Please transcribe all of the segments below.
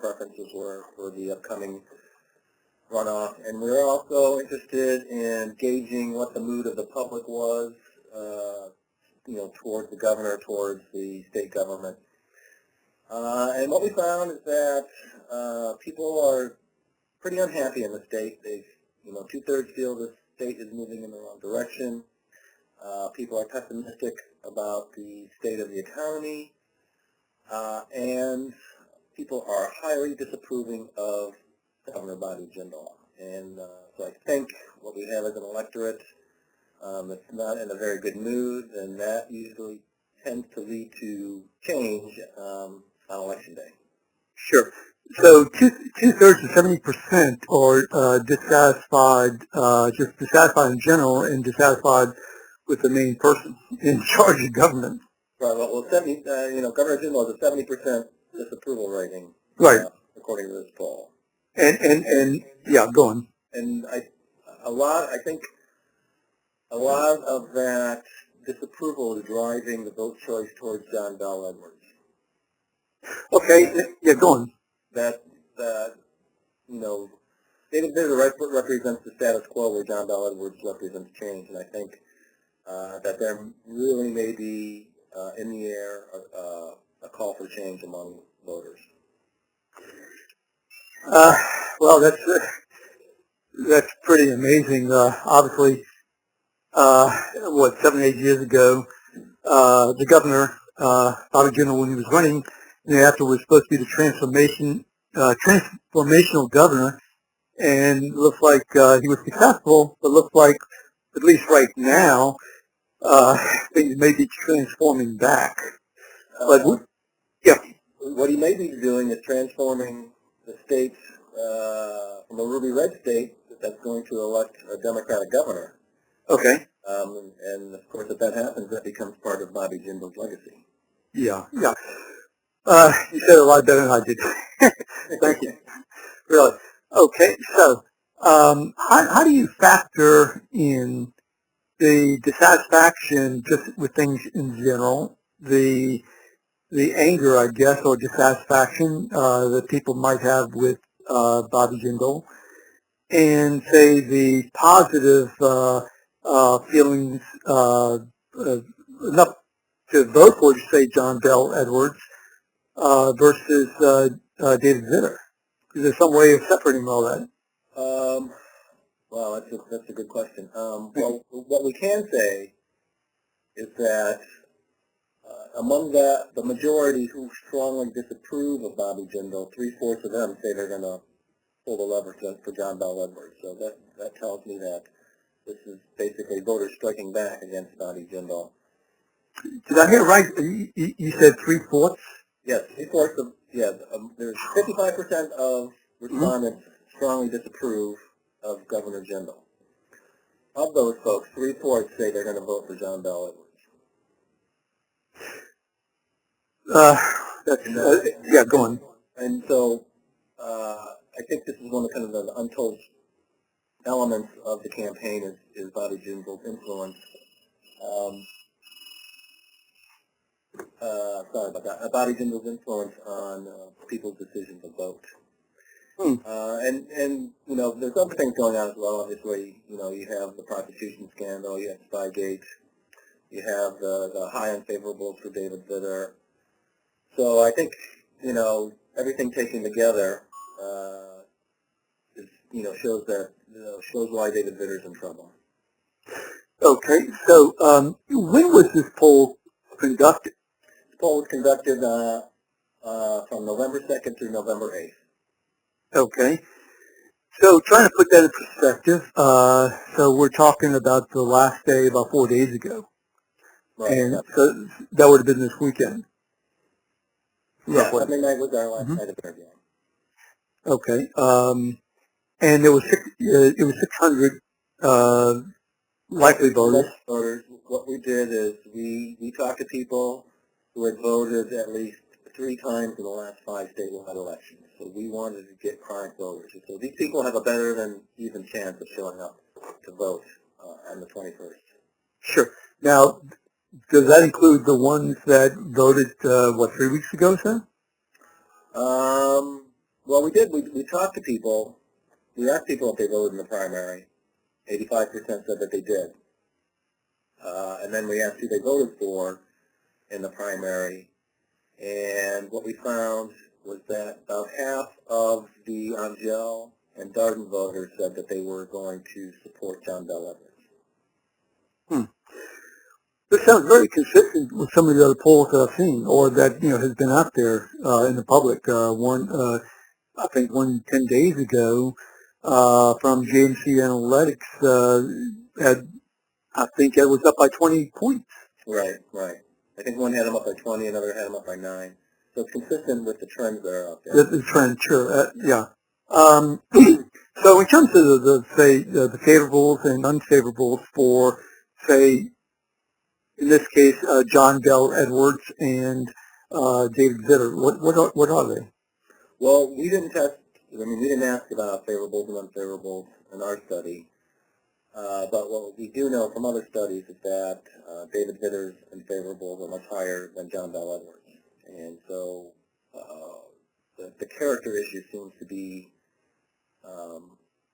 preferences were for the upcoming runoff. And we were also interested in gauging what the mood of the public was, towards the governor, towards the state government. And what we found is that people are pretty unhappy in the state. They've, 2/3 feel the state is moving in the wrong direction. People are pessimistic about the state of the economy, and people are highly disapproving of Governor Bobby Jindal. And so I think what we have is an electorate that's not in a very good mood, and that usually tends to lead to change on Election Day. Sure. So two-thirds to 70% are dissatisfied, just dissatisfied in general, and dissatisfied with the main person in charge of government. Right. Well, Governor Jindal has a 70% disapproval rating, right, according to this poll. And yeah, go on. And I think a lot of that disapproval is driving the vote choice towards John Bell Edwards. Okay. Yeah, go on. That David Vitter represents the status quo, where John Bell Edwards represents change, and I think that there really may be in the air a call for change among voters. Well, that's pretty amazing. Obviously, 7 or 8 years ago, the governor, Bobby Jindal, when he was running, after was supposed to be the transformational governor, and it looks like he was successful, but looks like, at least right now, things may be transforming back. But yeah, what he may be doing is transforming the states from a ruby red state that's going to elect a Democratic governor. Okay. And of course, if that happens, that becomes part of Bobby Jindal's legacy. Yeah. You said it a lot better than I did. Thank you. Really. Okay, so how do you factor in the dissatisfaction just with things in general, the anger, I guess, or dissatisfaction that people might have with Bobby Jindal, and say the positive feelings enough to vote for, say, John Bell Edwards versus David Vitter? Is there some way of separating all that? Well, that's a good question. Well, what we can say is that among the majority who strongly disapprove of Bobby Jindal, 3/4 of them say they're going to pull the lever for John Bell Edwards. So that tells me that this is basically voters striking back against Bobby Jindal. Did I hear right? You said 3/4? Yes, 3/4 of, there's 55% of respondents strongly disapprove of Governor Jindal. Of those folks, 3/4 say they're going to vote for John Bell Edwards. Go on. And so I think this is one of the untold elements of the campaign is Bobby Jindal's influence. Sorry about that. Bobby Jindal's influence on people's decision to vote. And there's other things going on as well. Obviously, you have the prostitution scandal, you have Spygate, you have the high unfavorables for David Vitter. So I think, everything taken together shows why David Vitter's in trouble. Okay, so when was this poll conducted? This poll was conducted from November 2nd through November 8th. Okay. So trying to put that in perspective, so we're talking about the last day about 4 days ago. Right. And so that would have been this weekend. Yeah, Sunday night was our last night of their game. Okay. And it was 600 likely voters. What we did is we talked to people who had voted at least 3 times in the last 5 statewide elections. So we wanted to get chronic voters. So these people have a better than even chance of showing up to vote on the 21st. Sure. Now, does that include the ones that voted, 3 weeks ago, sir? Well, we did. We talked to people. We asked people if they voted in the primary. 85% said that they did. And then we asked who they voted for in the primary. And what we found was that about half of the Angel and Darden voters said that they were going to support John Bell Edwards. This sounds very consistent with some of the other polls that I've seen, or that has been out there in the public. I think one 10 days ago from JMC Analytics I think it was up by 20 points. Right. I think one had them up by 20, another had them up by 9. So it's consistent with the trends that are out there. The trend, sure, yeah. So in terms of the favorables and unfavorables for, say, in this case, John Bell Edwards and David Vitter, what are they? Well, we didn't we didn't ask about favorables and unfavorables in our study. But what we do know from other studies is that David Vitter's unfavorables are much higher than John Bell Edwards. And so the character issue seems to be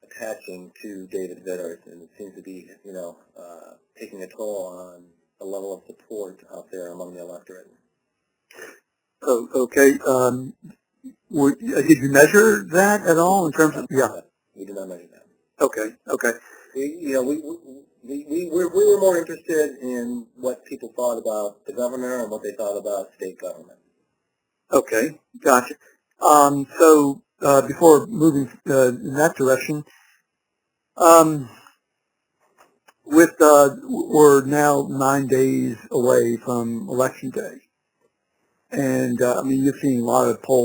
attaching to David Vitter, and it seems to be, taking a toll on the level of support out there among the electorate. Oh, okay. Did you measure that at all in terms of? Yeah. We did not measure that. Okay. We were more interested in what people thought about the governor and what they thought about state government. Okay, gotcha. So before moving in that direction, we're now 9 days away from Election Day, and you've seen a lot of polls